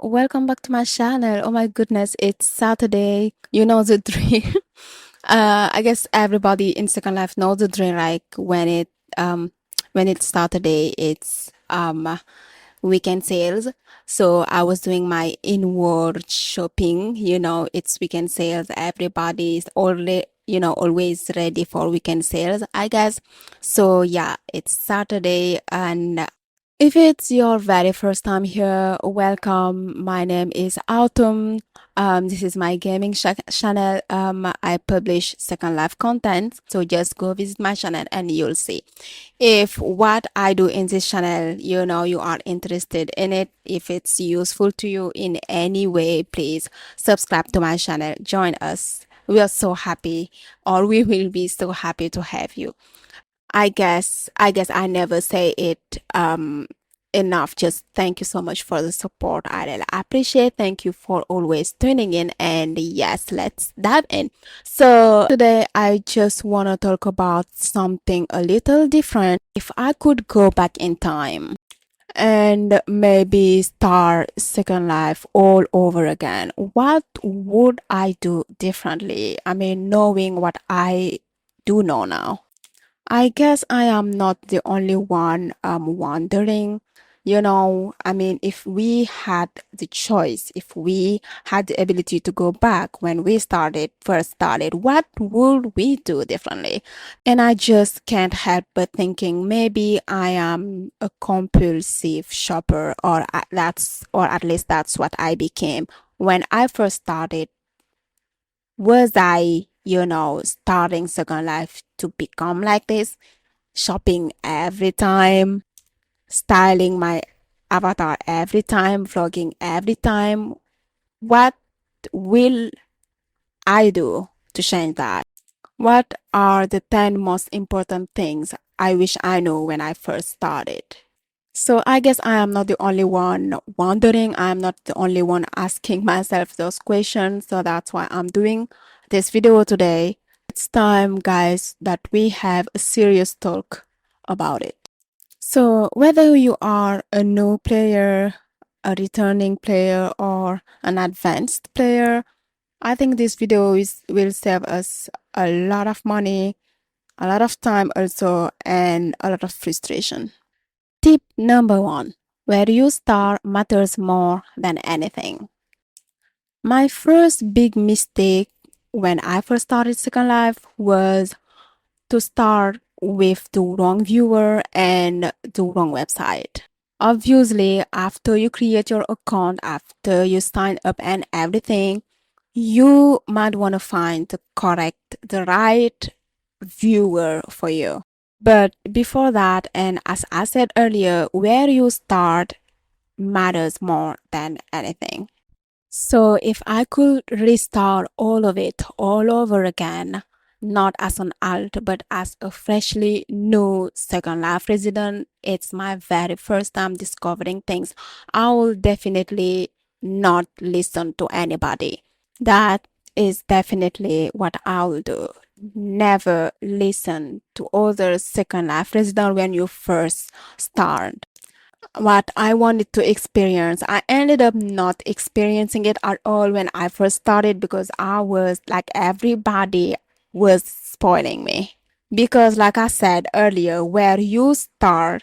welcome back to my channel. Oh my goodness, it's Saturday. You know the drill. I guess everybody in Second Life knows the drill. Like when it's Saturday, it's weekend sales. So I was doing my inward shopping. It's weekend sales. Everybody is always ready for weekend sales, I guess. So yeah, it's Saturday, and if it's your very first time here, welcome. My name is Autumn. This is my gaming channel. I publish Second Life content, so just go visit my channel and you'll see. If what I do in this channel, you are interested in it, if it's useful to you in any way, please subscribe to my channel. Join us. We are so happy, or we will be so happy to have you. I guess I never say it enough. Just thank you so much for the support. I really appreciate. Thank you for always tuning in, and yes, let's dive in. So today I just want to talk about something a little different. If I could go back in time and maybe start Second Life all over again, what would I do differently? I mean, knowing what I do know now. I guess I am not the only one wondering. I mean, if we had the choice, if we had the ability to go back when we first started, what would we do differently? And I just can't help but thinking maybe I am a compulsive shopper, or at least that's what I became when I first started. Was I, starting Second Life to become like this? Shopping every time, styling my avatar every time, vlogging every time. What will I do to change that? What are the 10 most important things I wish I knew when I first started? So I guess I am not the only one wondering. I am not the only one asking myself those questions. So that's why I'm doing this video today. It's time, guys, that we have a serious talk about it. So whether you are a new player, a returning player, or an advanced player, I think this video will save us a lot of money, a lot of time also, and a lot of frustration. Tip number one, where you start matters more than anything. My first big mistake when I first started Second Life was to start with the wrong viewer and the wrong website. Obviously, after you create your account, after you sign up and everything, you might want to find the right viewer for you. But before that, and as I said earlier, where you start matters more than anything. So if I could restart all of it all over again, not as an alt, but as a freshly new Second Life resident, it's my very first time discovering things. I will definitely not listen to anybody. That is definitely what I'll do. Never listen to other Second Life resident when you first start. What I wanted to experience, I ended up not experiencing it at all when I first started, because I was like, everybody was spoiling me. Because like I said earlier, where you start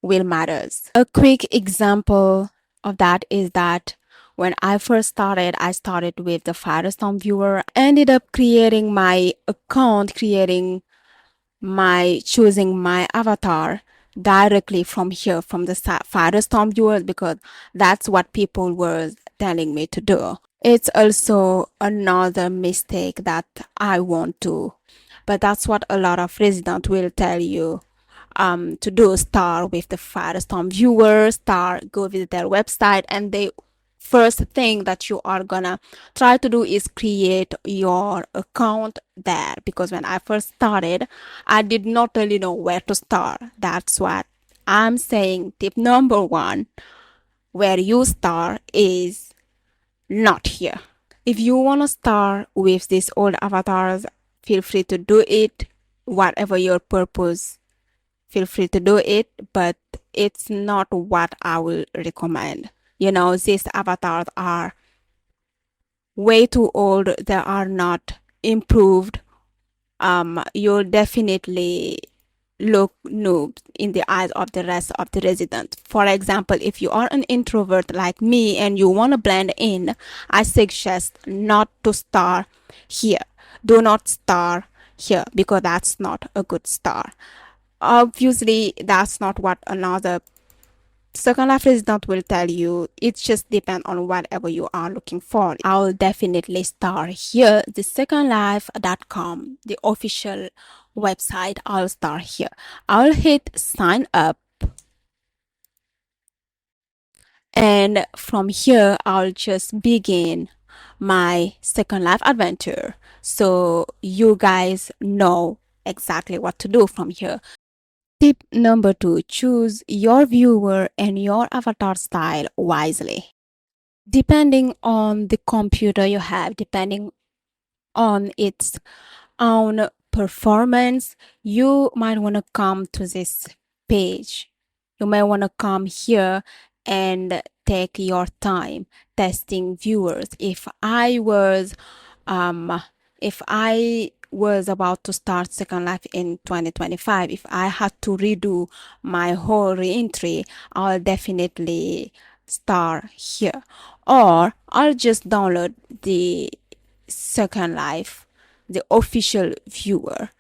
will matters. A quick example of that is that when I first started, I started with the Firestorm viewer, ended up creating my account, choosing my avatar directly from here, from the Firestorm viewers, because that's what people were telling me to do. It's also another mistake that I won't do, but that's what a lot of residents will tell you to do. Start with the Firestorm viewer, go visit their website, and they first thing that you are gonna try to do is create your account there, because when I first started, I did not really know where to start. That's what I'm saying. Tip number one, where you start is not here. If you want to start with these old avatars, feel free to do it. Whatever your purpose, feel free to do it, but it's not what I will recommend. these avatars are way too old. They are not improved. You'll definitely look noob in the eyes of the rest of the residents. For example, if you are an introvert like me and you want to blend in, I suggest not to star here. Do not star here because that's not a good star. Obviously, that's not what another Second Life resident will tell you. It just depends on whatever you are looking for. I'll definitely start here. The secondlife.com, the official website. I'll start here. I'll hit sign up. And from here, I'll just begin my Second Life adventure. So you guys know exactly what to do from here. Tip number 2, choose your viewer and your avatar style wisely. Depending on the computer you have, depending on its own performance, you might want to come to this page. You might want to come here and take your time testing viewers. Um if I was about to start Second Life in 2025, if I had to redo my whole reentry, I'll definitely start here, or I'll just download the Second Life, the official viewer,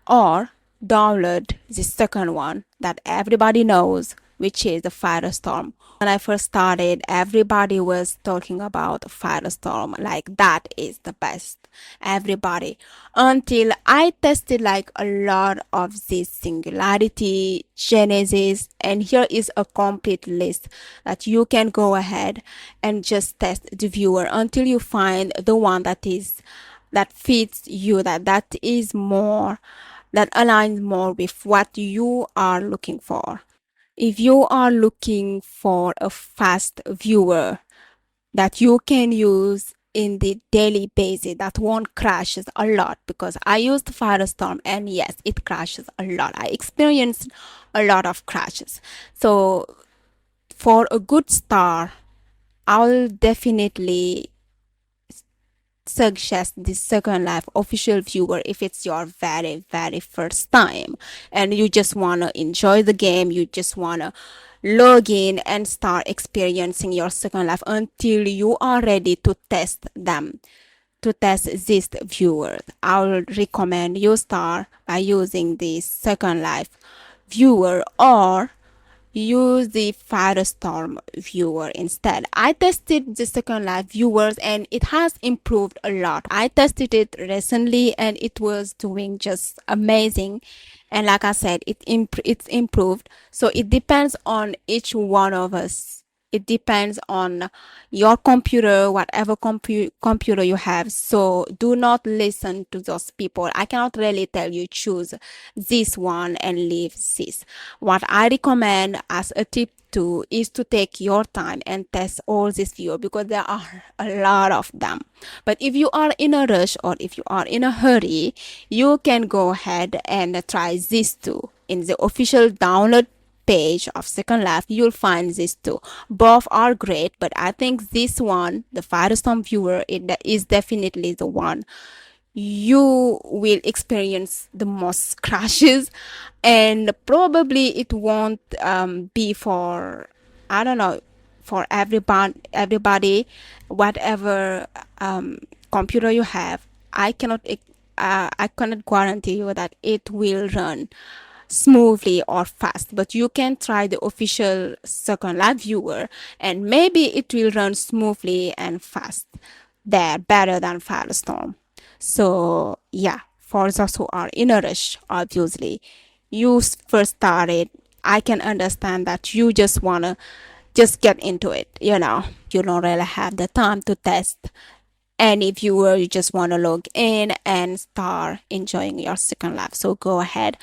or download the second one that everybody knows, which is the Firestorm. When I first started, everybody was talking about Firestorm, like that is the best. Everybody. Until I tested like a lot of this Singularity, Genesis, and here is a complete list that you can go ahead and just test the viewer until you find the one that fits you, that is more, that aligns more with what you are looking for. If you are looking for a fast viewer that you can use in the daily basis, that won't crashes a lot, because I used Firestorm and yes, it crashes a lot. I experienced a lot of crashes. So for a good start, I'll definitely suggest the Second Life official viewer if it's your very first time and you just want to enjoy the game. You just want to log in and start experiencing your Second Life until you are ready to test them, to test these viewers. I would recommend you start by using the Second Life viewer, or use the Firestorm viewer instead. I tested the Second Life viewers and it has improved a lot. I tested it recently and it was doing just amazing. And like I said, it's improved. So it depends on each one of us. It depends on your computer, whatever computer you have. So do not listen to those people. I cannot really tell you choose this one and leave this. What I recommend as a tip too is to take your time and test all these views, because there are a lot of them. But if you are in a rush or if you are in a hurry, you can go ahead and try these two in the official download page of Second Life. You'll find these two. Both are great, but I think this one, the Firestorm viewer, it is definitely the one you will experience the most crashes, and probably it won't be for, I don't know, for everybody, whatever computer you have. I cannot guarantee you that it will run smoothly or fast, but you can try the official Second Life viewer and maybe it will run smoothly and fast there, better than Firestorm. So yeah, for those who are in a rush, obviously you first started, I can understand that you just want to just get into it. You don't really have the time to test any viewer. You just want to log in and start enjoying your Second Life. So go ahead,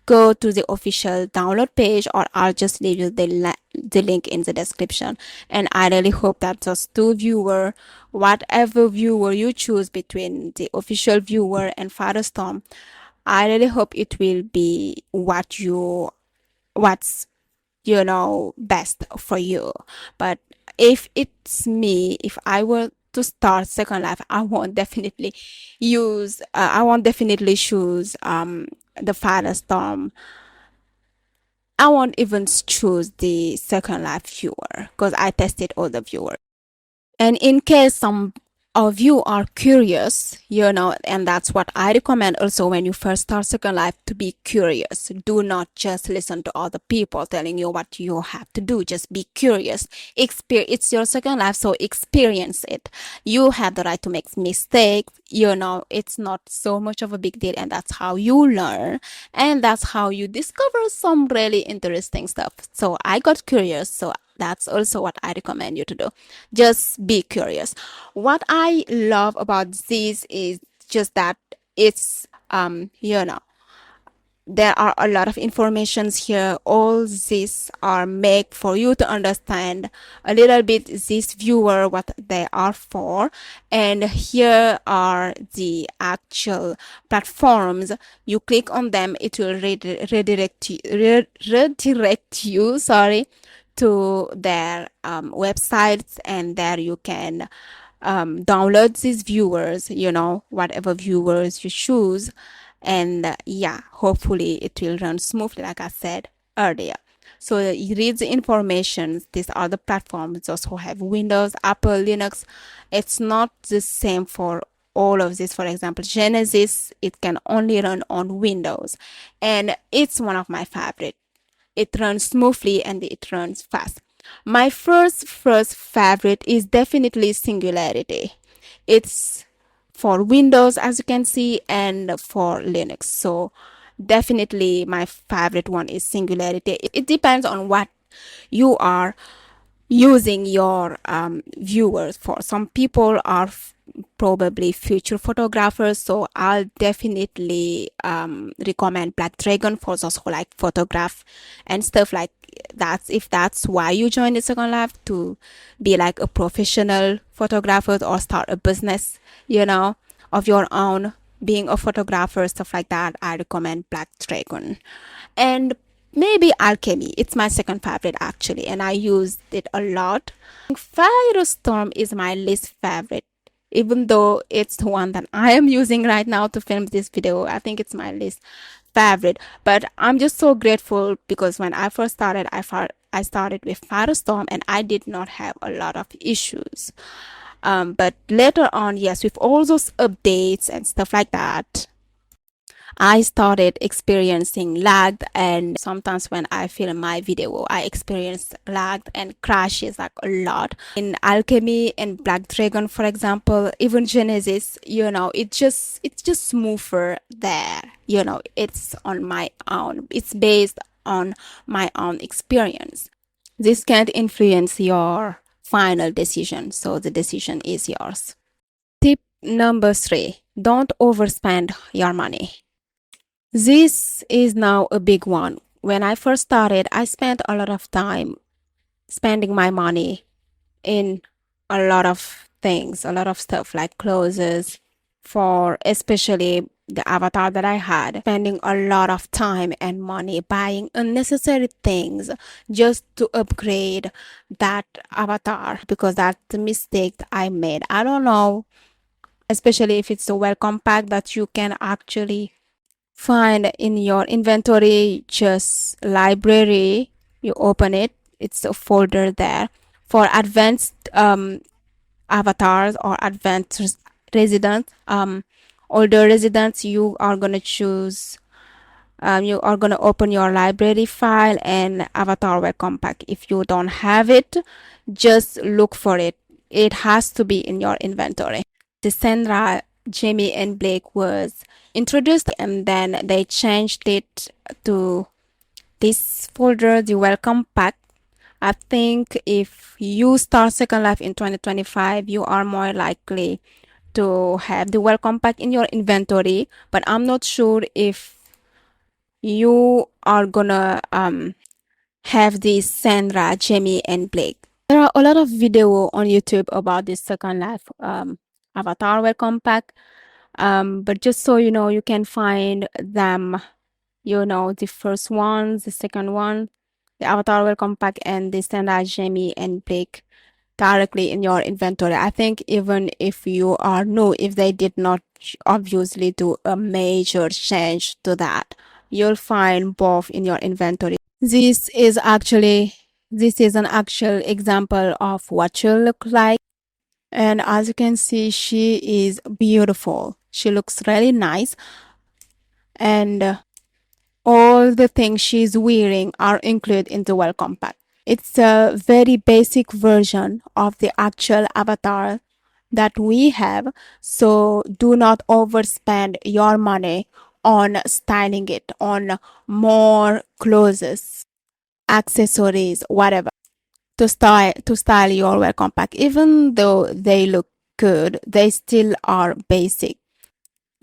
go to the official download page, or I'll just leave you the link in the description. And I really hope that those two viewer, whatever viewer you choose between the official viewer and Firestorm, I really hope it will be what's best for you. But if it's me, if I were to start Second Life, I won't definitely choose the Firestorm. I won't even choose the Second Life viewer because I tested all the viewers. And in case some of you are curious, and that's what I recommend also when you first start Second Life, to be curious. Do not just listen to other people telling you what you have to do. Just be curious. It's your Second Life, so experience it. You have the right to make mistakes. It's not so much of a big deal, and that's how you learn. And that's how you discover some really interesting stuff. So I got curious, so that's also what I recommend you to do. Just be curious. What I love about this is just that it's there are a lot of informations here. All these are made for you to understand a little bit this viewer, what they are for. And here are the actual platforms. You click on them, it will redirect you, sorry, to their websites, and there you can download these viewers, whatever viewers you choose. And yeah, hopefully it will run smoothly, like I said earlier. So you read the information. These are the platforms. Also have Windows, Apple, Linux. It's not the same for all of this. For example, Genesis, it can only run on Windows, and it's one of my favorite. It runs smoothly and it runs fast. My first favorite is definitely Singularity. It's for Windows, as you can see, and for Linux. So definitely my favorite one is Singularity. It depends on what you are using your viewers for. Some people are probably future photographers, so I'll definitely recommend Black Dragon for those who like photograph and stuff like that. If that's why you joined the Second Life, to be like a professional photographer or start a business, of your own, being a photographer, stuff like that, I recommend Black Dragon. And maybe Alchemy, it's my second favorite actually, and I used it a lot. Firestorm is my least favorite, even though it's the one that I am using right now to film this video. I think it's my least favorite, but I'm just so grateful because when I first started, I started with Firestorm and I did not have a lot of issues. But later on, yes, with all those updates and stuff like that, I started experiencing lag, and sometimes when I film my video, I experience lag and crashes like a lot. In Alchemy and Black Dragon, for example, even Genesis, it's just smoother there. It's on my own. It's based on my own experience. This can't influence your final decision, so the decision is yours. Tip number 3: don't overspend your money. This is now a big one. When I first started, I spent a lot of time spending my money in a lot of things, a lot of stuff like clothes, for especially the avatar that I had, spending a lot of time and money buying unnecessary things just to upgrade that avatar, because that's the mistake I made. I don't know, especially if it's a welcome pack that you can actually find in your inventory. Just library, you open it, it's a folder there for advanced avatars or advanced residents. Older residents, you are going to choose, you are going to open your library file and avatar welcome pack. If you don't have it, just look for it. It has to be in your inventory. Cassandra, Jamie, and Blake was introduced, and then they changed it to this folder, the welcome pack. I think if you start Second Life in 2025, you are more likely to have the welcome pack in your inventory, but I'm not sure if you are gonna have this Sandra, Jamie, and Blake. There are a lot of video on YouTube about this Second Life avatar welcome pack, but just so you know, you can find them, the first one, the second one, the avatar welcome pack, and the Sandra, Jamie, and Blake directly in your inventory. I think even if you are new, if they did not obviously do a major change to that, you'll find both in your inventory. This is an actual example of what she'll look like. And as you can see, she is beautiful. She looks really nice. And all the things she's wearing are included in the welcome pack. It's a very basic version of the actual avatar that we have. So do not overspend your money on styling it, on more clothes, accessories, whatever, to style your welcome pack. Even though they look good, they still are basic.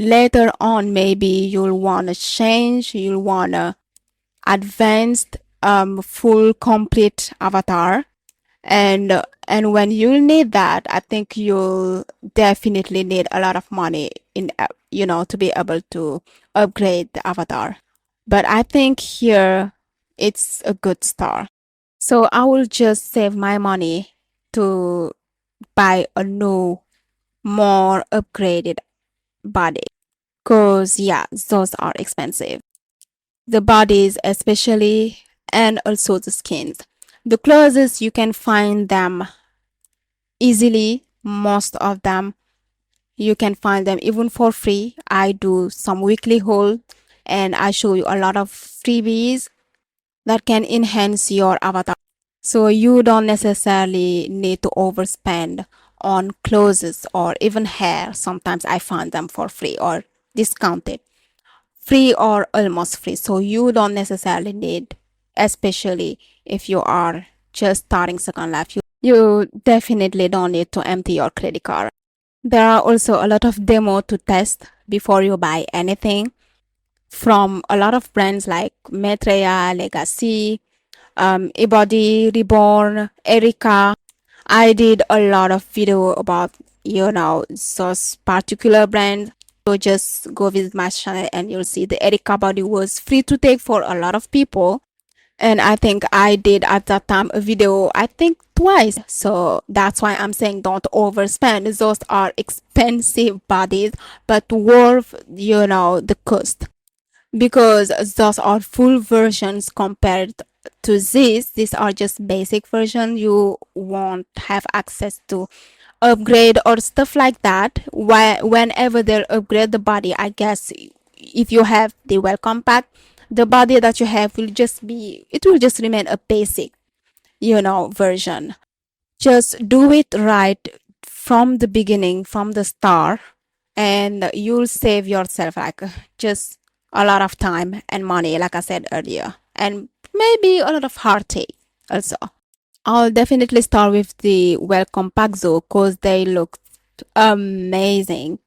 Later on, maybe you'll want to change, you'll want to advanced full complete avatar, and when you need that, I think you'll definitely need a lot of money in to be able to upgrade the avatar. But I think here it's a good start. So I will just save my money to buy a new, more upgraded body, because yeah, those are expensive, the bodies especially, and also the skins. The clothes, you can find them easily. Most of them you can find them even for free. I do some weekly haul and I show you a lot of freebies that can enhance your avatar, so you don't necessarily need to overspend on clothes or even hair. Sometimes I find them for free or discounted, free or almost free. So you don't necessarily need, especially if you are just starting Second Life, you definitely don't need to empty your credit card. There are also a lot of demo to test before you buy anything from a lot of brands like Maitreya, Legacy, Ebody, Reborn, Erica. I did a lot of video about those particular brands. So just go visit my channel and you'll see the Erica body was free to take for a lot of people. And I think I did at that time a video, I think twice. So that's why I'm saying don't overspend. Those are expensive bodies, but worth, the cost, because those are full versions compared to this. These are just basic version. You won't have access to upgrade or stuff like that. Whenever they upgrade the body, I guess if you have the welcome pack, the body that you have will just remain a basic version. Just do it right from the beginning, from the start, and you'll save yourself like just a lot of time and money, like I said earlier, and maybe a lot of heartache also. I'll definitely start with the welcome pack though, because they look amazing.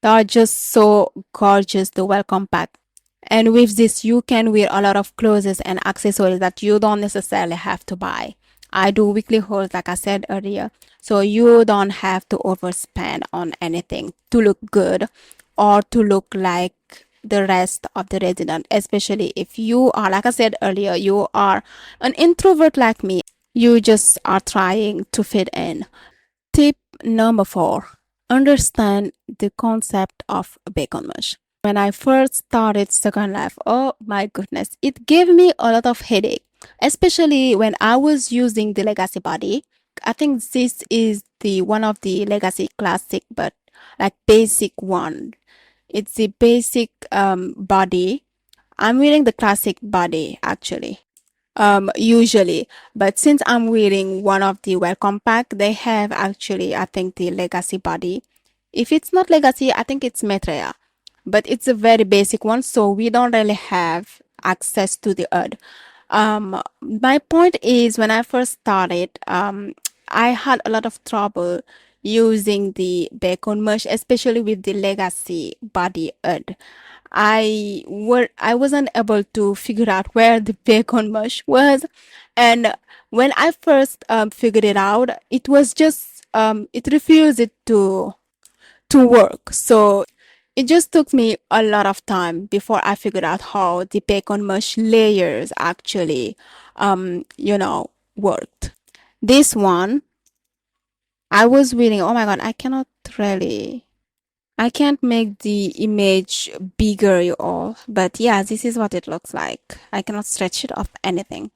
They are just so gorgeous, the welcome pack. And with this, you can wear a lot of clothes and accessories that you don't necessarily have to buy. I do weekly hauls, like I said earlier, so you don't have to overspend on anything to look good or to look like the rest of the resident, especially if you are, like I said earlier, you are an introvert like me. You just are trying to fit in. Tip number 4: understand the concept of bacon mush. When I first started Second Life, oh my goodness, it gave me a lot of headache, especially when I was using the legacy body. I think this is the one of the legacy classic, but like basic one. It's the basic body. I'm wearing the classic body actually, usually, but since I'm wearing one of the welcome pack, they have actually, I think, the legacy body. If it's not legacy, I think it's Maitreya, but it's a very basic one, so we don't really have access to the odd. My point is, when I first started, I had a lot of trouble using the bacon mush, especially with the legacy body odd. I wasn't able to figure out where the bacon mush was, and when I first figured it out, it was just it refused it to work. So it just took me a lot of time before I figured out how the bacon mush layers actually worked. This one I was reading. Oh my god, I can't make the image bigger, you all. But yeah, this is what it looks like. I cannot stretch it up anything.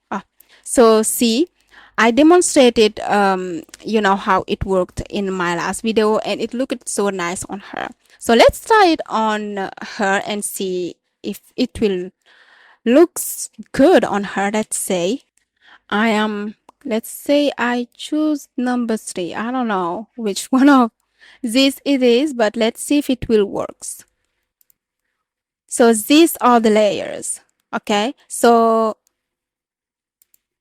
So see, I demonstrated, how it worked in my last video, and it looked so nice on her. So let's try it on her and see if it will looks good on her. Let's say I am, let's say I choose number 3. I don't know which one of this it is, but let's see if it will works. So these are the layers. Okay, so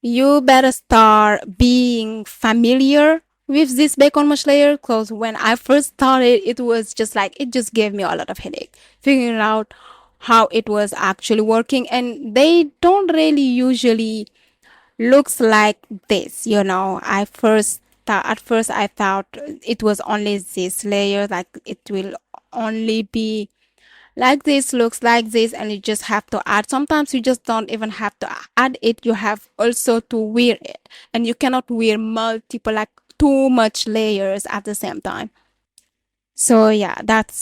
you better start being familiar with this bacon mush layer, because when I first started, it was just like it just gave me a lot of headache figuring out how it was actually working, and they don't really usually looks like this. At first I thought it was only this layer, like it will only be like this, looks like this, and you just have to add. Sometimes you just don't even have to add it, you have also to wear it, and you cannot wear multiple, like too much layers at the same time. So yeah, that's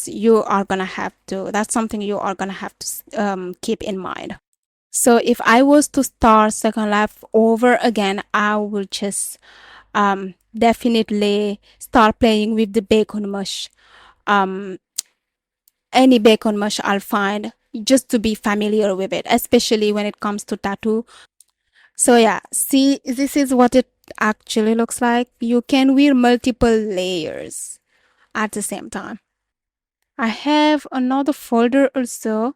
something you are gonna have to keep in mind. So if I was to start Second Life over again, I will just definitely start playing with the bacon mush. Um, any bacon mush I'll find, just to be familiar with it, especially when it comes to tattoo. So yeah, see, this is what it actually looks like. You can wear multiple layers at the same time. I have another folder also.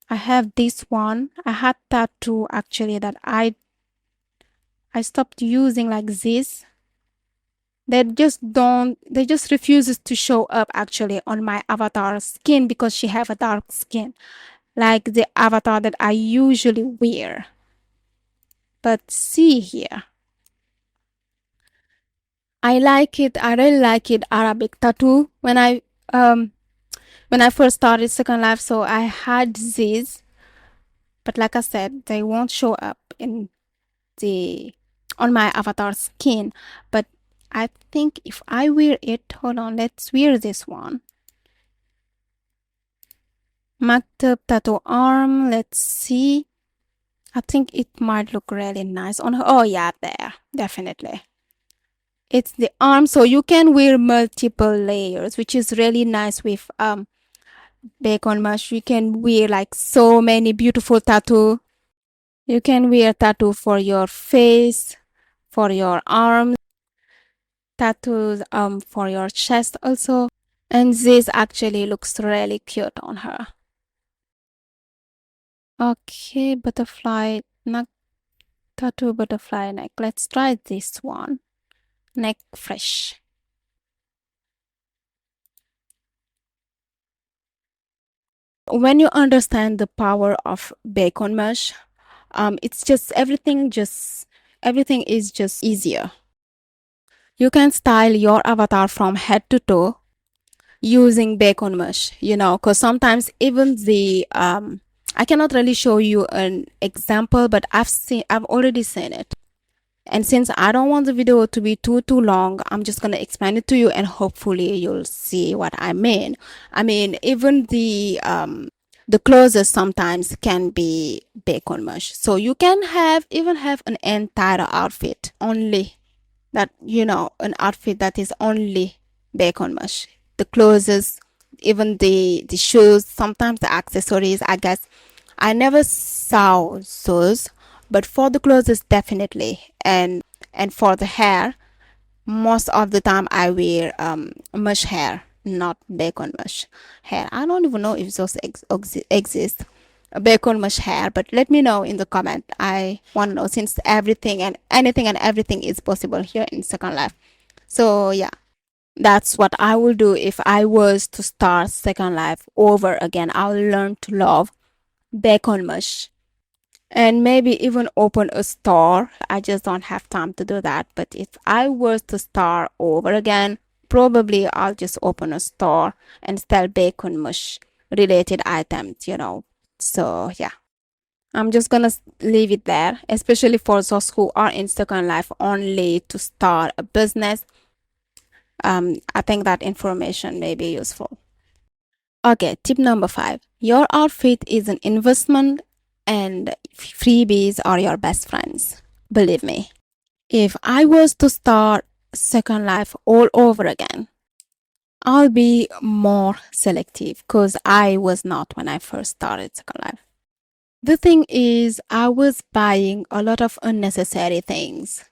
I have this one. I had tattoo actually that I stopped using like this. They just refuses to show up actually on my avatar skin because she have a dark skin, like the avatar that I usually wear. But see here, I like it. I really like it. Arabic tattoo. When I first started Second Life, so I had these, but like I said, they won't show up in the on my avatar skin. But I think if I wear it, hold on, let's wear this one. Maktab tattoo arm. Let's see. I think it might look really nice on her. Oh yeah, there, definitely. It's the arm, so you can wear multiple layers, which is really nice with bacon mush. You can wear like so many beautiful tattoo. You can wear tattoo for your face, for your arms, tattoos for your chest also. And this actually looks really cute on her. Okay, butterfly neck, tattoo butterfly neck. Let's try this one. Neck fresh. When you understand the power of bacon mush, it's just everything is just easier. You can style your avatar from head to toe using bacon mush, because sometimes even the I cannot really show you an example, but I've already seen it. And since I don't want the video to be too long, I'm just gonna explain it to you, and hopefully you'll see what I mean. I mean, even the clothes sometimes can be bacon mush. So you can have an entire outfit only that, an outfit that is only bacon mush. The clothes, even the shoes, sometimes the accessories, I guess I never saw those, but for the clothes definitely, and for the hair, most of the time I wear mush hair, not bacon mush hair. I don't even know if those exist, bacon mush hair, but let me know in the comment. I want to know, since everything and anything and everything is possible here in Second Life. So yeah, that's what I will do if I was to start Second Life over again. I'll learn to love bacon mush and maybe even open a store. I just don't have time to do that. But if I was to start over again, probably I'll just open a store and sell bacon mush related items. So yeah, I'm just gonna leave it there, especially for those who are in Second Life only to start a business. I think that information may be useful. Okay, tip number 5. Your outfit is an investment and freebies are your best friends. Believe me. If I was to start Second Life all over again, I'll be more selective because I was not when I first started Second Life. The thing is, I was buying a lot of unnecessary things.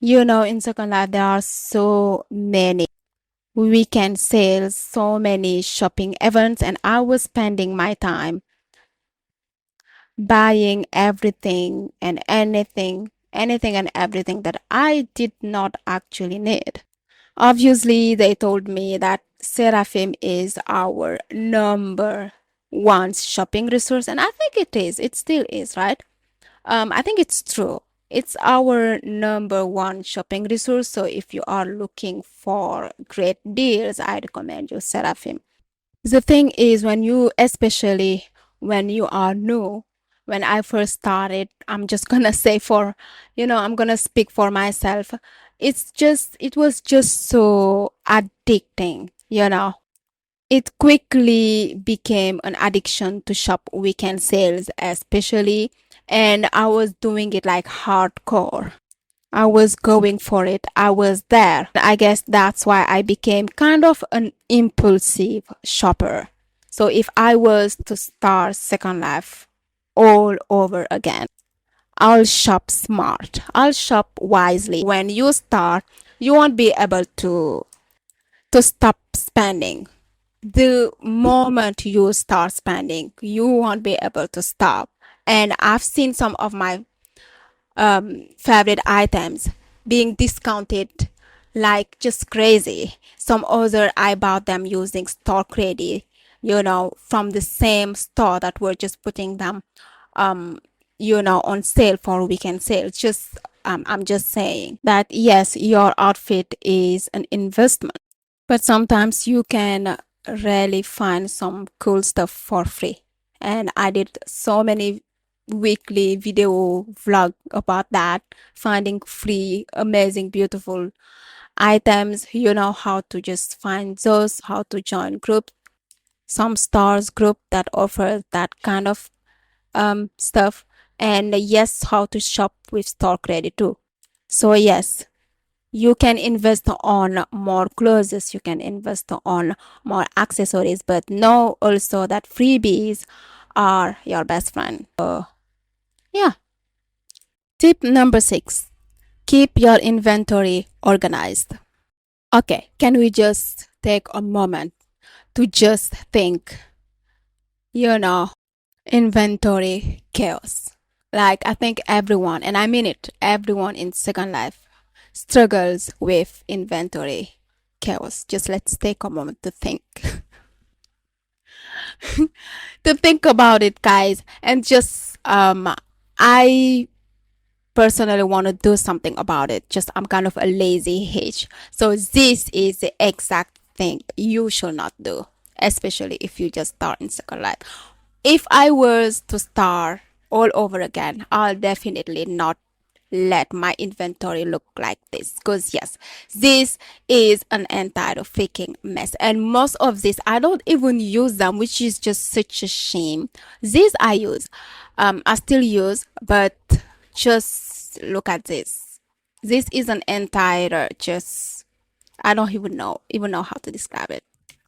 In Second Life, there are so many weekend sales, so many shopping events, and I was spending my time buying everything and anything and everything that I did not actually need. Obviously, they told me that Seraphim is our number one shopping resource, and I think it is. It still is, right? I think it's true. It's our number one shopping resource. So if you are looking for great deals, I recommend you Seraphim. The thing is, especially when you are new, when I first started, I'm just gonna say I'm gonna speak for myself. It was just so addicting. It quickly became an addiction to shop weekend sales, especially, and I was doing it like hardcore. I was going for it. I was there. I guess that's why I became kind of an impulsive shopper. So if I was to start Second Life all over again, I'll shop smart. I'll shop wisely. When you start, you won't be able to stop spending. The moment you start spending, you won't be able to stop. And I've seen some of my favorite items being discounted like just crazy. Some other I bought them using store credit, from the same store that were just putting them on sale for weekend sales. Just I'm just saying that yes, your outfit is an investment, but sometimes you can really find some cool stuff for free. And I did so many weekly video vlog about that, finding free, amazing, beautiful items. You know how to just find those, how to join groups, some stars group that offer that kind of stuff, and yes, how to shop with store credit too. So yes, you can invest on more clothes, you can invest on more accessories, but know also that freebies are your best friend. Yeah. Tip number 6. Keep your inventory organized. Okay, can we just take a moment to just think, you know, inventory chaos? Like, I think everyone, and I mean it, everyone in Second Life struggles with inventory chaos. Just let's take a moment to think. To think about it, guys, and just I personally want to do something about it. Just I'm kind of a lazy H. So this is the exact thing you should not do, especially if you just start in Second Life. If I was to start all over again, I'll definitely not let my inventory look like this, because yes, this is an entire freaking mess, and most of this I don't even use them, which is just such a shame. This I still use, but just look at this. This is an entire just I don't even know how to describe it.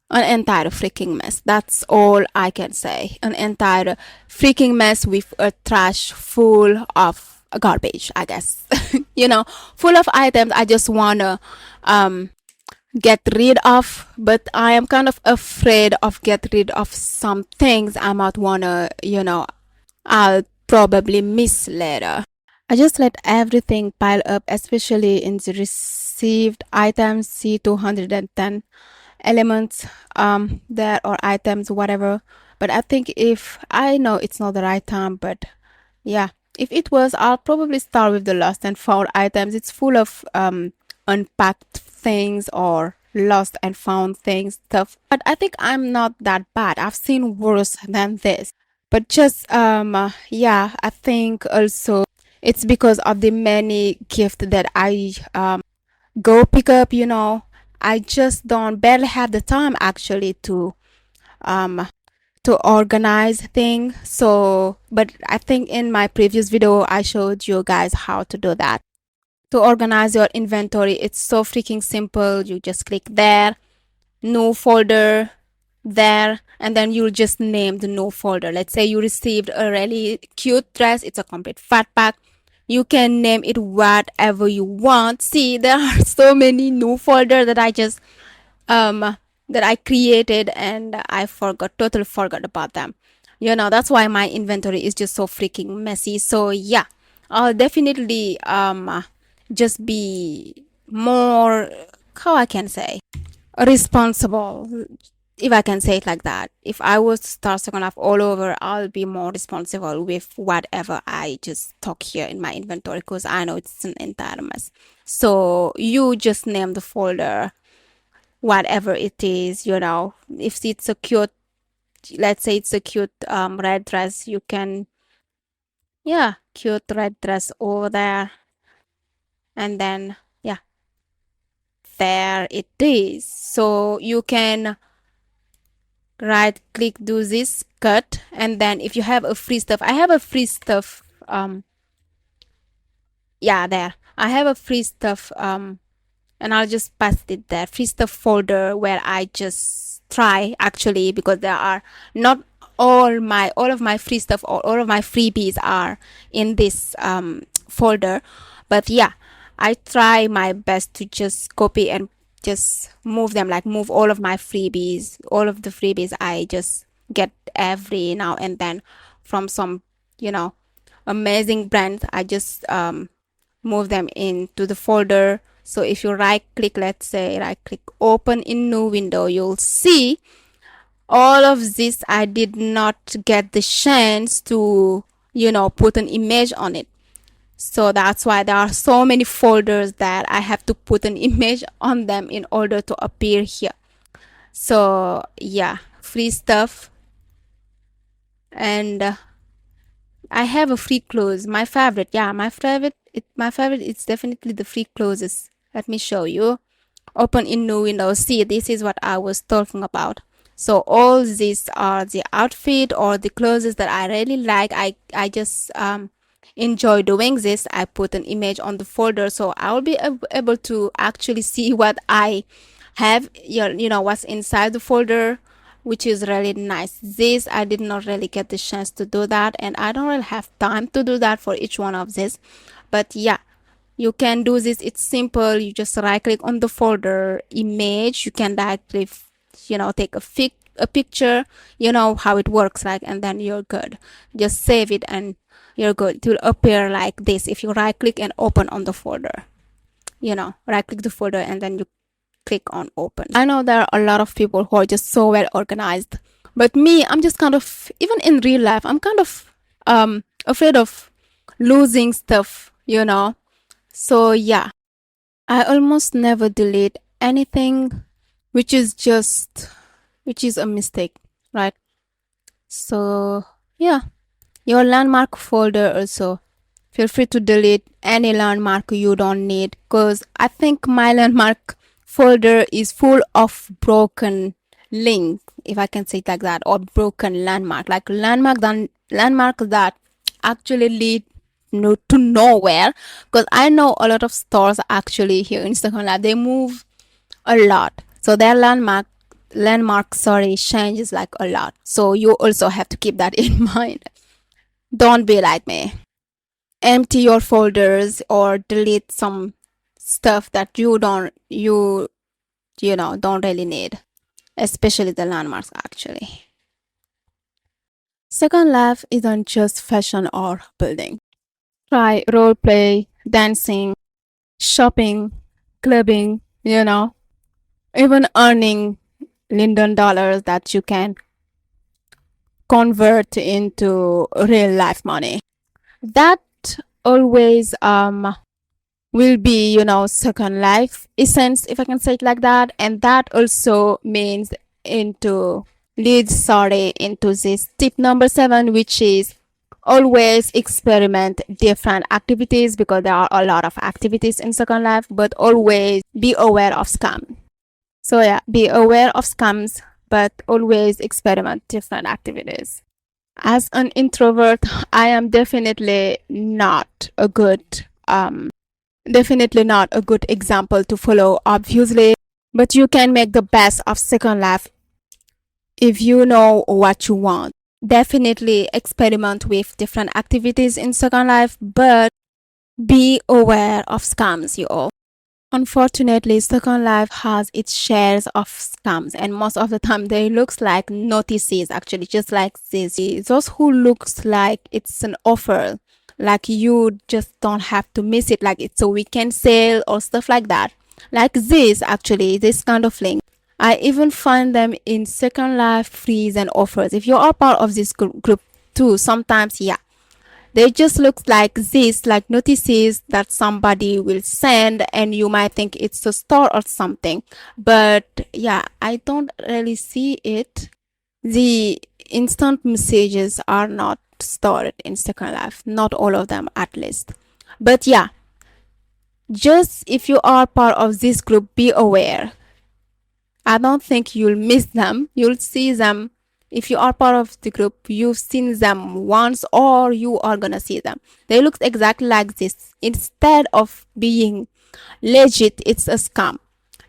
An entire freaking mess. That's all I can say. An entire freaking mess with a trash full of garbage, I guess. Full of items I just wanna get rid of, but I am kind of afraid of get rid of some things I might wanna, I'll probably miss later. I just let everything pile up, especially in the received items C210 elements there, or items, whatever. But I think if I know it's not the right time, but yeah, if it was, I'll probably start with the lost and found items. It's full of unpacked things or lost and found things stuff, but I think I'm not that bad. I've seen worse than this. But just yeah, I think also it's because of the many gifts that I go pick up. I just don't barely have the time actually um to organize things. So, but I think in my previous video I showed you guys how to do that. To organize your inventory, it's so freaking simple. You just click there, new folder, there, and then you'll just name the new folder. Let's say you received a really cute dress, it's a complete fat pack. You can name it whatever you want. See, there are so many new folders that I just that I created, and I totally forgot about them. That's why my inventory is just so freaking messy. So yeah, I'll definitely just be more, how I can say, responsible, if I can say it like that. If I was to start second life all over, I'll be more responsible with whatever I just talk here in my inventory, because I know it's an entire mess. So you just name the folder whatever it is. If it's a cute, let's say it's a cute red dress, you can, yeah, cute red dress over there, and then yeah, there it is. So you can right click, do this cut, and then if you have a free stuff, I have a free stuff, yeah, there I have a free stuff, and I'll just paste it there, free stuff folder, where I just try actually, because there are not all of my free stuff, or all of my freebies are in this folder. But yeah, I try my best to just copy and just move them, like move all of my freebies, all of the freebies I just get every now and then from some, amazing brands. I just move them into the folder. So if you right click, let's say right click, open in new window, you'll see all of this. I did not get the chance to put an image on it. So that's why there are so many folders that I have to put an image on them in order to appear here. So yeah, free stuff. And I have a free clothes, my favorite. Yeah, my favorite, it's definitely the free clothes. Let me show you. Open in new window. See, this is what I was talking about. So all these are the outfit or the clothes that I really like. I just enjoy doing this. I put an image on the folder, so I will be able to actually see what I have, what's inside the folder, which is really nice. This I did not really get the chance to do that, and I don't really have time to do that for each one of this. But yeah, you can do this. It's simple. You just right click on the folder image. You can directly take a picture, how it works, like, and then you're good. Just save it and you're good. It will appear like this if you right click and open on the folder. Right click the folder and then you click on open. I know there are a lot of people who are just so well organized, but me, I'm just kind of, even in real life, I'm kind of afraid of losing stuff. So yeah, I almost never delete anything which is a mistake, right? So yeah, your landmark folder also, feel free to delete any landmark you don't need, because I think my landmark folder is full of broken link, if I can say it like that, or broken landmark, like landmark that actually lead to nowhere. Because I know a lot of stores actually here in Stockholm, they move a lot, so their landmark changes like a lot. So you also have to keep that in mind. Don't be like me. Empty your folders or delete some stuff that you don't really need, especially the landmarks actually. Second Life isn't just fashion or building. Try role play, dancing, shopping, clubbing, even earning Linden dollars that you can convert into real life money. That always will be, Second Life essence, if I can say it like that. And that also means into this tip number 7, which is always experiment different activities, because there are a lot of activities in Second Life, but always be aware of scam. So yeah, be aware of scams, but always experiment different activities. As an introvert, I am definitely not a good example to follow, obviously. But you can make the best of Second Life if you know what you want. Definitely experiment with different activities in Second Life, but be aware of scams, you all. Unfortunately, Second Life has its shares of scams, and most of the time they looks like notices, actually, just like this. Those who looks like it's an offer, like you just don't have to miss it, like it's a weekend sale or stuff like that. Like this, actually, this kind of link. I even find them in Second Life frees and offers. If you are part of this group too, sometimes, yeah, they just look like this, like notices that somebody will send, and you might think it's a store or something. But yeah, I don't really see it. The instant messages are not stored in Second Life, not all of them at least. But yeah, just if you are part of this group, be aware. I don't think you'll miss them. You'll see them. If you are part of the group, you've seen them once or you are gonna see them. They look exactly like this. Instead of being legit, it's a scam.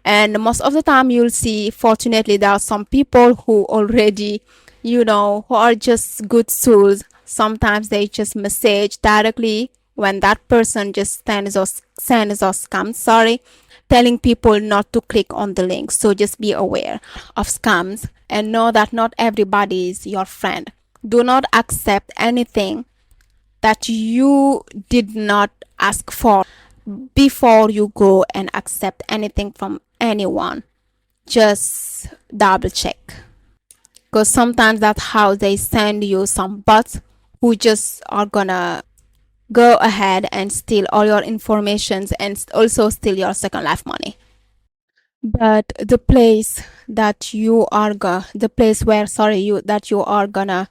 And most of the time, you'll see, fortunately, there are some people who already, who are just good souls. Sometimes they just message directly when that person just sends us scams, sorry, telling people not to click on the link. So just be aware of scams and know that not everybody is your friend. Do not accept anything that you did not ask for before you go and accept anything from anyone. Just double check, because sometimes that's how they send you some bots who just are gonna go ahead and steal all your informations and also steal your Second Life money. But the place that you are the place where, sorry, you that you are gonna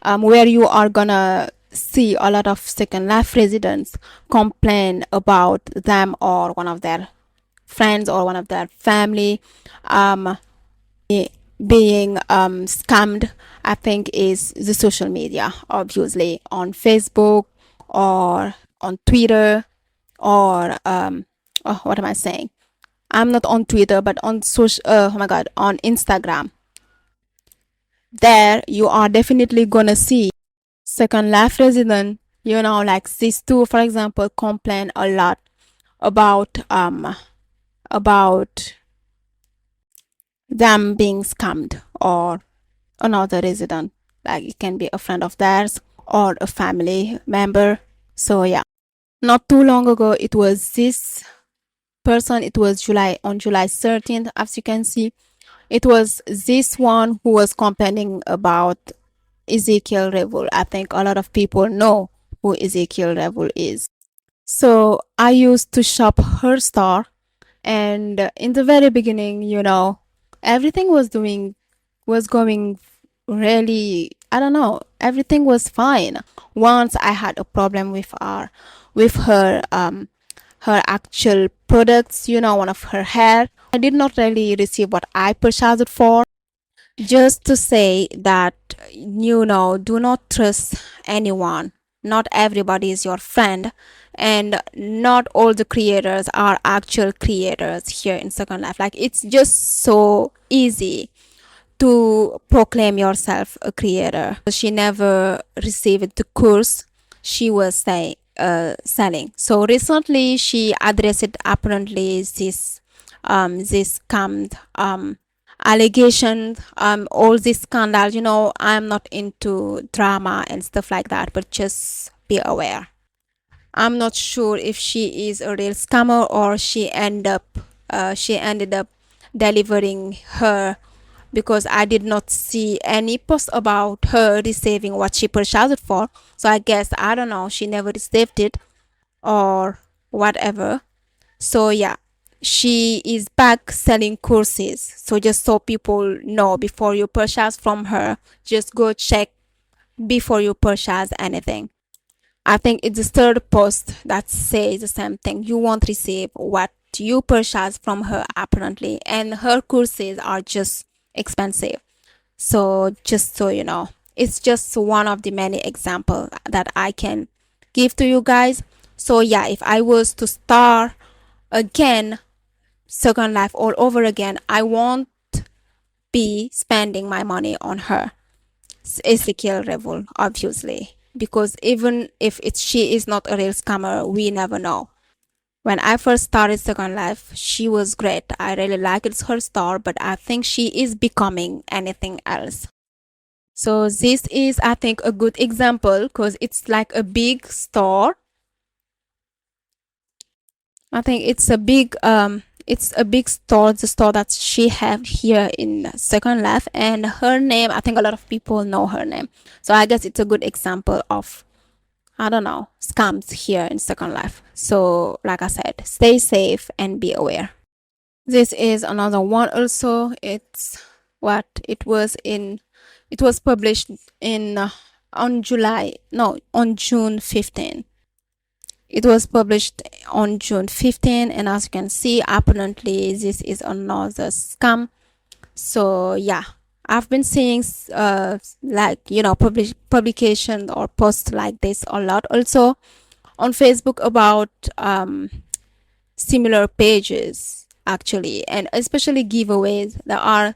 where you are gonna see a lot of Second Life residents complain about them or one of their friends or one of their family um being scammed, I think, is the social media, obviously on Facebook or on Twitter or oh, what am I saying? I'm not on Twitter, but on social. Oh my God, on Instagram. There, you are definitely gonna see Second Life resident. Like these two, for example, complain a lot about them being scammed, or another resident. Like it can be a friend of theirs or a family member. So yeah, not too long ago, it was this person. It was July 13th, as you can see. It was this one who was complaining about Ezekiel Revel. I think a lot of people know who Ezekiel Revel is. So I used to shop her store, and in the very beginning, everything was going really, I don't know, everything was fine. Once I had a problem with her actual products, one of her hair. I did not really receive what I purchased it for. Just to say that, do not trust anyone. Not everybody is your friend, and not all the creators are actual creators here in Second Life. Like, it's just so easy to proclaim yourself a creator. She never received the course she was selling. So recently, she addressed apparently this scam allegations, all this scandal. I'm not into drama and stuff like that, but just be aware. I'm not sure if she is a real scammer or she ended up delivering her, because I did not see any post about her receiving what she purchased it for. So I guess, I don't know, she never received it or whatever. So yeah, she is back selling courses. So just so people know, before you purchase from her, just go check before you purchase anything. I think it's the third post that says the same thing. You won't receive what that you purchase from her apparently, and her courses are just expensive. So just so you know, it's just one of the many examples that I can give to you guys. So yeah, if I was to start again Second Life all over again, I won't be spending my money on her, Ezekiel Revel, obviously, because even if she is not a real scammer, we never know. When I first started Second Life, she was great. I really liked her store, but I think she is becoming anything else. So this is, I think, a good example because it's like a big store. I think it's a big store, the store that she have here in Second Life, and her name, I think a lot of people know her name. So I guess it's a good example of, I don't know, scams here in Second Life. So like I said, stay safe and be aware. This is another one also. It's what it was published in on June 15. It was published on June 15, and as you can see, apparently this is another scam. So yeah, I've been seeing like publication or posts like this a lot also on Facebook about similar pages actually, and especially giveaways. There are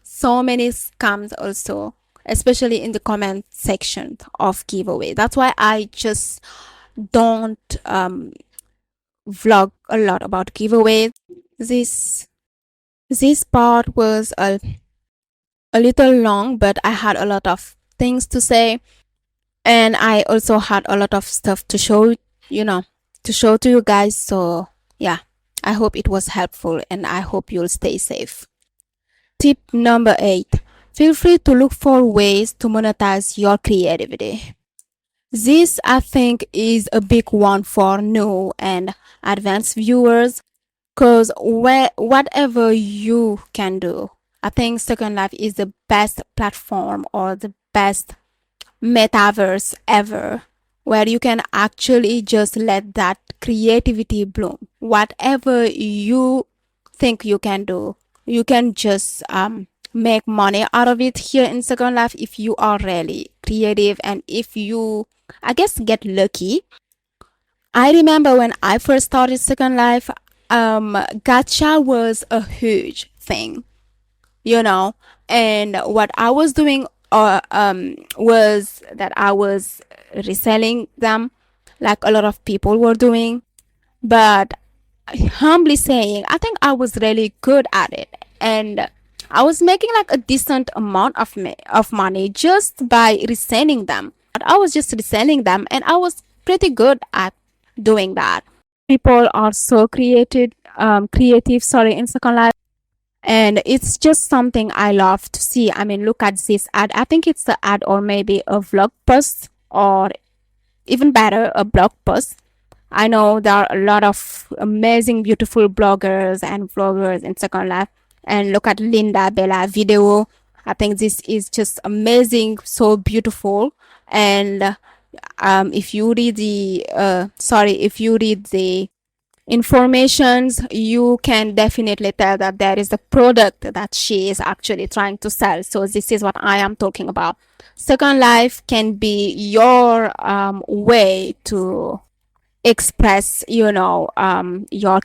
so many scams also, especially in the comment section of giveaway. That's why I just don't vlog a lot about giveaways. This this part was a little long, but I had a lot of things to say, and I also had a lot of stuff to show, you know, to show to you guys. So yeah, I hope it was helpful, and I hope you'll stay safe. Tip number 8: feel free to look for ways to monetize your creativity. This, I think, is a big one for new and advanced viewers, because whatever you can do, I think Second Life is the best platform or the best metaverse ever, where you can actually just let that creativity bloom. Whatever you think you can do, you can just make money out of it here in Second Life if you are really creative, and if you, I guess, get lucky. I remember when I first started Second Life, gacha was a huge thing, you know, and what I was doing was that I was reselling them like a lot of people were doing. But humbly saying, I think I was really good at it, and I was making like a decent amount of money just by reselling them. I was just reselling them, and I was pretty good at doing that. People are so creative, sorry, in Second Life, and it's just something I love to see. I mean, look at this ad. I think it's the ad, or maybe a vlog post, or even better, a blog post. I know there are a lot of amazing, beautiful bloggers and vloggers in Second Life. And look at Linda Bella video. I think this is just amazing, so beautiful. And if you read the if you read the informations, you can definitely tell that there is a product that she is actually trying to sell. So this is what I am talking about. Second Life can be your way to express, your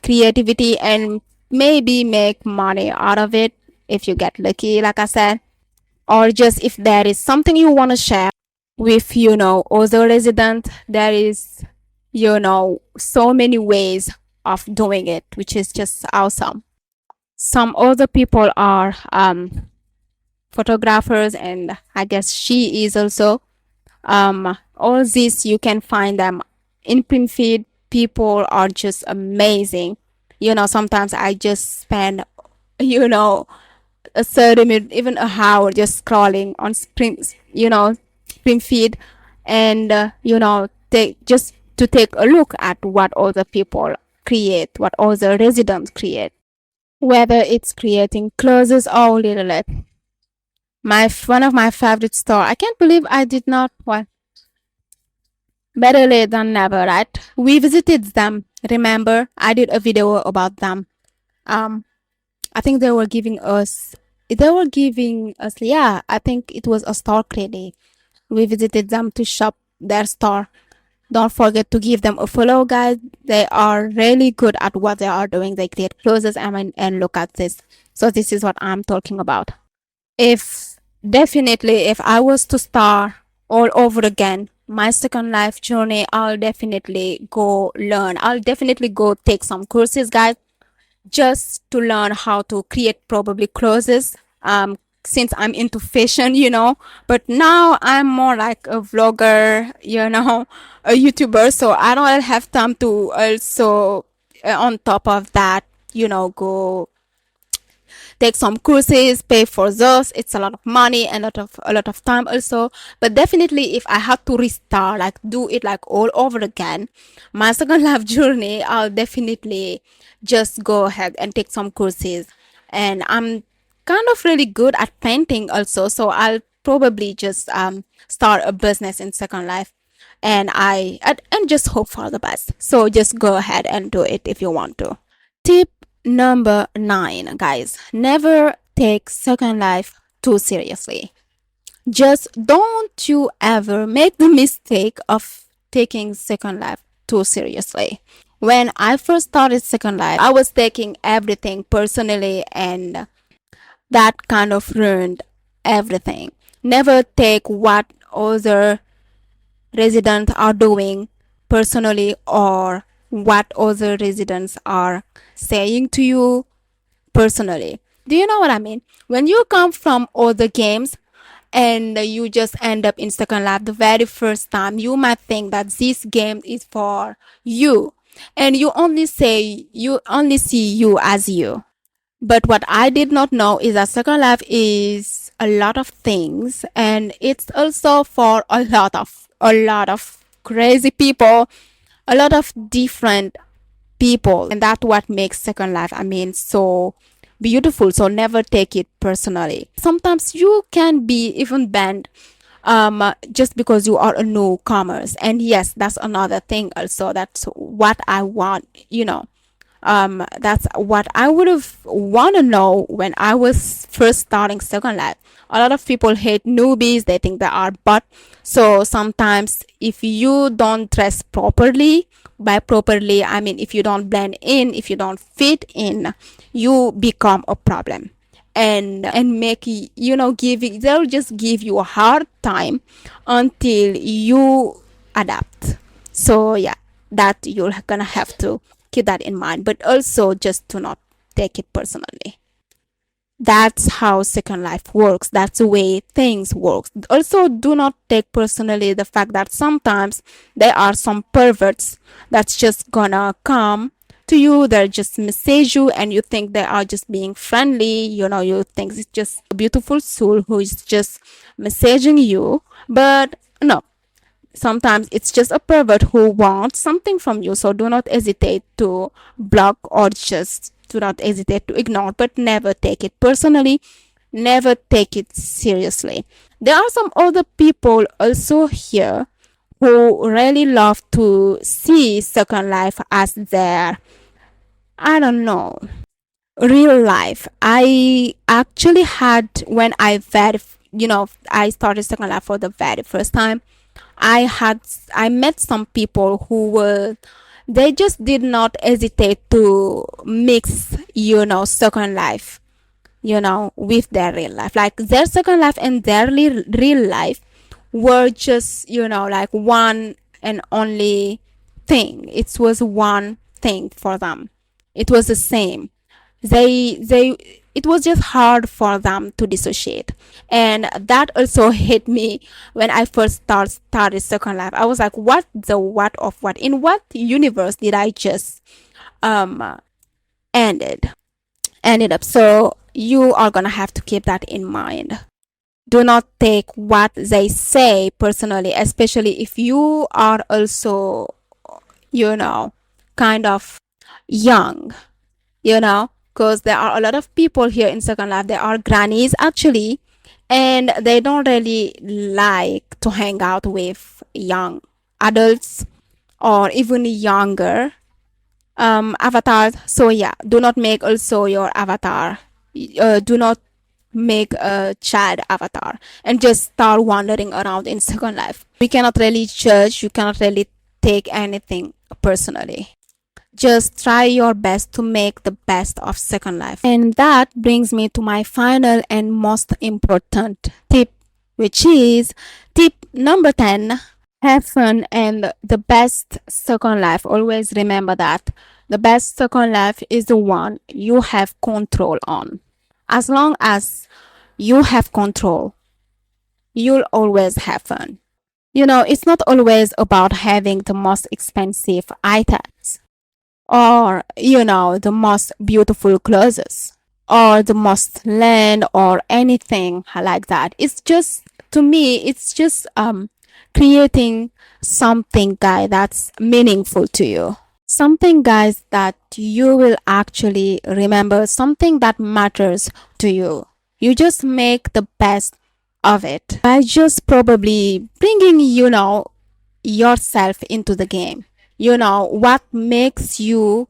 creativity, and maybe make money out of it if you get lucky, like I said, or just if there is something you want to share with, other resident. There is, so many ways of doing it, which is just awesome. Some other people are photographers, and I guess she is also. All these, you can find them in print feed. People are just amazing. Sometimes I just spend, you know a 30 minute, even a hour, just scrolling on print feed, and take just to take a look at what other people create, what other residents create, whether it's creating clothes or little it. One of my favorite store, I can't believe I did not, well, better late than never, right? We visited them Remember, I did a video about them. Um, I think they were giving us, yeah, I think it was a store credit. We visited them to shop their store. Don't forget to give them a follow, guys. They are really good at what they are doing. They create clothes and look at this. So this is what I'm talking about. If definitely, if I was to start all over again, my second life journey, I'll definitely go learn. I'll definitely go take some courses, guys, just to learn how to create probably clothes. Since I'm into fashion. But now I'm more like a vlogger, a YouTuber. So I don't have time to also, on top of that, go take some courses, pay for those. It's a lot of money and a lot of time also. But definitely, if I had to restart, like do it like all over again, my second life journey, I'll definitely just go ahead and take some courses. And I'm kind of really good at painting also, so I'll probably just start a business in second life. And just hope for the best. So just go ahead and do it if you want to. Tip number 9, guys. Never take second life too seriously. Just don't you ever make the mistake of taking second life too seriously. When I first started second life, I was taking everything personally, and that kind of ruined everything. Never take what other residents are doing personally, or what other residents are saying to you personally. Do you know what I mean? When you come from other games and you just end up in second life the very first time, you might think that this game is for you, and you only see you as you. But what I did not know is that second life is a lot of things, and it's also for a lot of crazy people, a lot of different people, and that's what makes second life, I mean, so beautiful. So never take it personally. Sometimes you can be even banned just because you are a newcomers. And yes, that's another thing also. That's what I want. That's what I would have want to know when I was first starting second life. A lot of people hate newbies. They think they are but. So sometimes if you don't dress properly, by properly I mean if you don't blend in, if you don't fit in, you become a problem. And they'll just give you a hard time until you adapt. So yeah, that you're gonna have to keep that in mind, but also just do not take it personally. That's how second life works. That's the way things work. Also, do not take personally the fact that sometimes there are some perverts that's just gonna come to you. They'll just message you, and you think they are just being friendly. You think it's just a beautiful soul who is just messaging you, but no, sometimes it's just a pervert who wants something from you. So do not hesitate to block, or just do not hesitate to ignore, but never take it personally, never take it seriously. There are some other people also here who really love to see second life as their, I don't know, real life. I actually had, when I started second life for the very first time, I met some people who were, they just did not hesitate to mix second life with their real life. Like their second life and their real life were just like one and only thing. It was one thing for them. It was the same. They It was just hard for them to dissociate. And that also hit me when I first started second life. I was like, what of what, in what universe did I just um ended ended up? So you are gonna have to keep that in mind. Do not take what they say personally, especially if you are also kind of young, because there are a lot of people here in second life. There are grannies actually, and they don't really like to hang out with young adults or even younger. avatar. So yeah, do not make also your avatar. Do not make a child avatar and just start wandering around in Second Life. We cannot really judge. You cannot really take anything personally. Just try your best to make the best of Second Life. And that brings me to my final and most important tip, which is tip number 10. Have fun and the best Second Life. Always remember that the best Second Life is the one you have control on. As long as you have control, you'll always have fun. It's not always about having the most expensive items or, the most beautiful clothes or the most land or anything like that. It's just, to me, it's just creating something, guy, that's meaningful to you. Something, guys, that you will actually remember, something that matters to you. You just make the best of it by just probably bringing, yourself into the game. What makes you,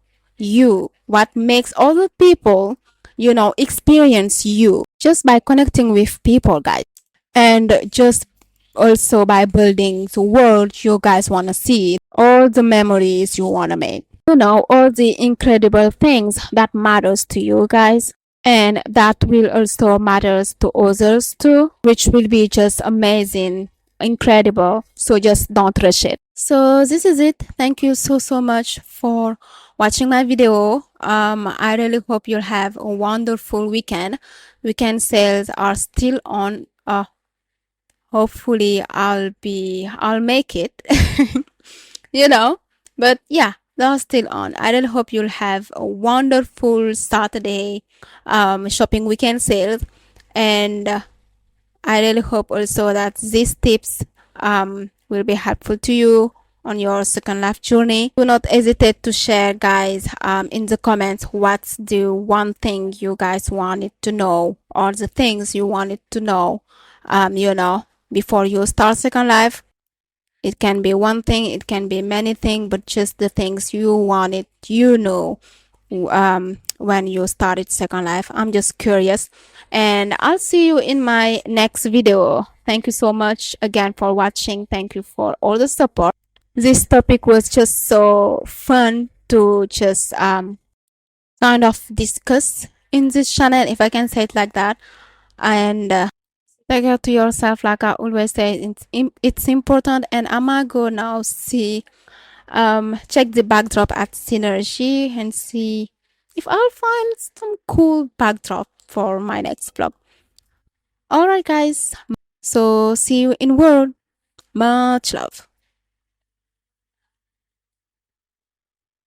what makes other people, experience you just by connecting with people, guys, and just also by building the world you guys want to see, all the memories you want to make, all the incredible things that matters to you guys, and that will also matters to others too, which will be just amazing, incredible. So just don't rush it. So this is it. Thank you so much for watching my video. I really hope you'll have a wonderful weekend. Weekend sales are still on. Hopefully I'll make it. you know but yeah, they're still on. I really hope you'll have a wonderful Saturday shopping weekend sale, and I really hope also that these tips will be helpful to you on your Second Life journey. Do not hesitate to share, guys, in the comments what's the one thing you guys wanted to know, or the things you wanted to know before you start Second Life. It can be one thing, it can be many things, but just the things you wanted, when you started Second Life. I'm just curious, and I'll see you in my next video. Thank you so much again for watching. Thank you for all the support. This topic was just so fun to just kind of discuss in this channel, if I can say it like that. And take care to yourself, like I always say. It's important. And I'ma go now see check the backdrop at Synergy and see if I'll find some cool backdrop for my next vlog. Alright, guys, so see you in world. Much love.